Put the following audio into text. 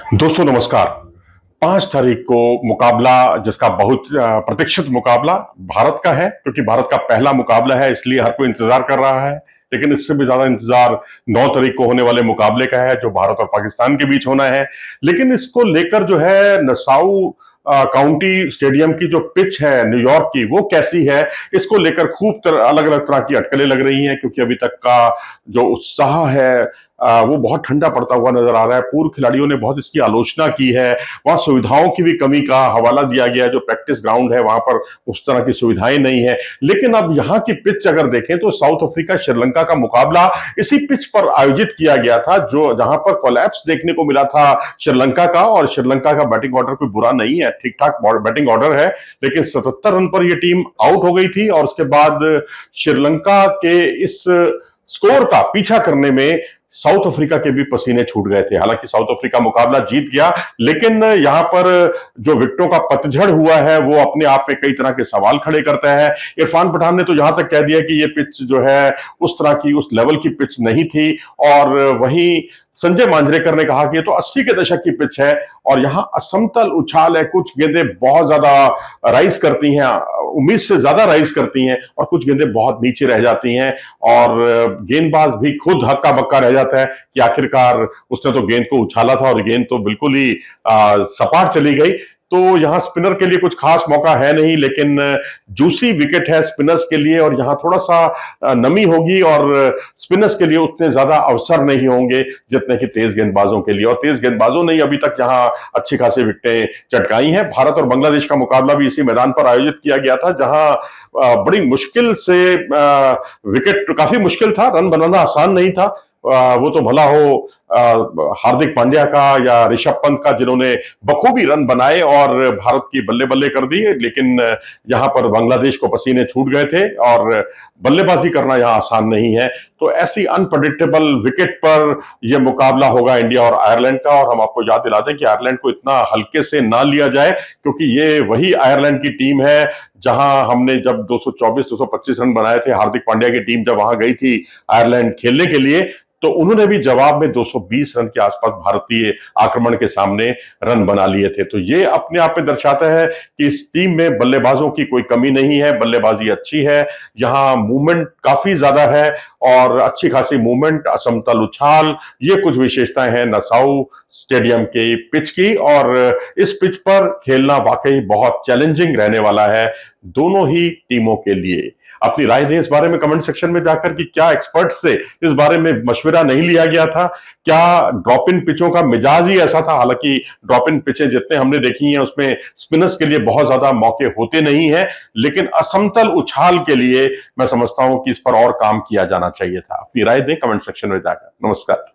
दोस्तों नमस्कार। 5 तारीख को मुकाबला, जिसका बहुत प्रतीक्षित मुकाबला भारत का है, क्योंकि भारत का पहला मुकाबला है इसलिए हर कोई इंतजार कर रहा है। लेकिन इससे भी ज्यादा इंतजार 9 तारीख को होने वाले मुकाबले का है, जो भारत और पाकिस्तान के बीच होना है। लेकिन इसको लेकर जो है नसाउ काउंटी स्टेडियम की जो पिच है न्यूयॉर्क की, वो कैसी है, इसको लेकर खूब अलग अलग तरह की अटकलें लग रही हैं। क्योंकि अभी तक का जो उत्साह है वो बहुत ठंडा पड़ता हुआ नजर आ रहा है। पूर्व खिलाड़ियों ने बहुत इसकी आलोचना की है। वहां सुविधाओं की भी कमी का हवाला दिया गया है। जो प्रैक्टिस ग्राउंड है वहां पर उस तरह की सुविधाएं नहीं है। लेकिन अब यहाँ की पिच अगर देखें तो साउथ अफ्रीका श्रीलंका का मुकाबला इसी पिच पर आयोजित किया गया था, जो जहां पर कोलैप्स देखने को मिला था श्रीलंका का। और श्रीलंका का बैटिंग ऑर्डर कोई बुरा नहीं है, ठीक ठाक बैटिंग ऑर्डर है। लेकिन 77 रन पर यह टीम आउट हो गई थी और उसके बाद श्रीलंका के इस स्कोर का पीछा करने में साउथ अफ्रीका के भी पसीने छूट गए थे। हालांकि साउथ अफ्रीका मुकाबला जीत गया, लेकिन यहां पर जो विकेटों का पतझड़ हुआ है वो अपने आप में कई तरह के सवाल खड़े करता है। इरफान पठान ने तो यहां तक कह दिया कि ये पिच जो है उस तरह की, उस लेवल की पिच नहीं थी। और वहीं संजय मांजरेकर ने कहा कि ये तो 80 के दशक की पिच है और यहां असमतल उछाल है। कुछ गेंदें बहुत ज्यादा राइज करती हैं, उम्मीद से ज्यादा राइज करती हैं, और कुछ गेंदें बहुत नीचे रह जाती हैं। और गेंदबाज भी खुद हक्का बक्का रह जाता है कि आखिरकार उसने तो गेंद को उछाला था और गेंद तो बिल्कुल ही सपाट चली गई। तो यहां स्पिनर के लिए कुछ खास मौका है नहीं, लेकिन जूसी विकेट है स्पिनर्स के लिए और यहां थोड़ा सा नमी होगी और स्पिनर्स के लिए उतने ज्यादा अवसर नहीं होंगे जितने कि तेज गेंदबाजों के लिए। और तेज गेंदबाजों ने अभी तक यहां अच्छी खासी विकेटें चटकाई हैं। भारत और बांग्लादेश का मुकाबला भी इसी मैदान पर आयोजित किया गया था, जहां बड़ी मुश्किल से विकेट, काफी मुश्किल था, रन बनाना आसान नहीं था। वो तो भला हो हार्दिक पांड्या का या ऋषभ पंत का, जिन्होंने बखूबी रन बनाए और भारत की बल्ले बल्ले कर दी। लेकिन यहां पर बांग्लादेश को पसीने छूट गए थे और बल्लेबाजी करना यहां आसान नहीं है। तो ऐसी अनप्रेडिक्टेबल विकेट पर यह मुकाबला होगा इंडिया और आयरलैंड का। और हम आपको याद दिला दें कि आयरलैंड को इतना हल्के से ना लिया जाए, क्योंकि ये वही आयरलैंड की टीम है जहां हमने जब 224-225 रन बनाए थे। हार्दिक पांड्या की टीम जब वहां गई थी आयरलैंड खेलने के लिए, तो उन्होंने भी जवाब में 220 रन के आसपास भारतीय आक्रमण के सामने रन बना लिए थे। तो ये अपने आप में दर्शाता है कि इस टीम में बल्लेबाजों की कोई कमी नहीं है, बल्लेबाजी अच्छी है। यहाँ मूवमेंट काफी ज्यादा है और अच्छी खासी मूवमेंट, असमतल उछाल, ये कुछ विशेषताएं हैं नसाउ स्टेडियम के पिच की। और इस पिच पर खेलना वाकई बहुत चैलेंजिंग रहने वाला है दोनों ही टीमों के लिए। अपनी राय दें इस बारे में कमेंट सेक्शन में जाकर कि क्या एक्सपर्ट से इस बारे में मशवरा नहीं लिया गया था? क्या ड्रॉप इन पिचों का मिजाज ही ऐसा था? हालांकि ड्रॉप इन पिचें जितने हमने देखी हैं उसमें स्पिनर्स के लिए बहुत ज्यादा मौके होते नहीं हैं, लेकिन असमतल उछाल के लिए मैं समझता हूं कि इस पर और काम किया जाना चाहिए था। अपनी राय दें कमेंट सेक्शन में जाकर। नमस्कार।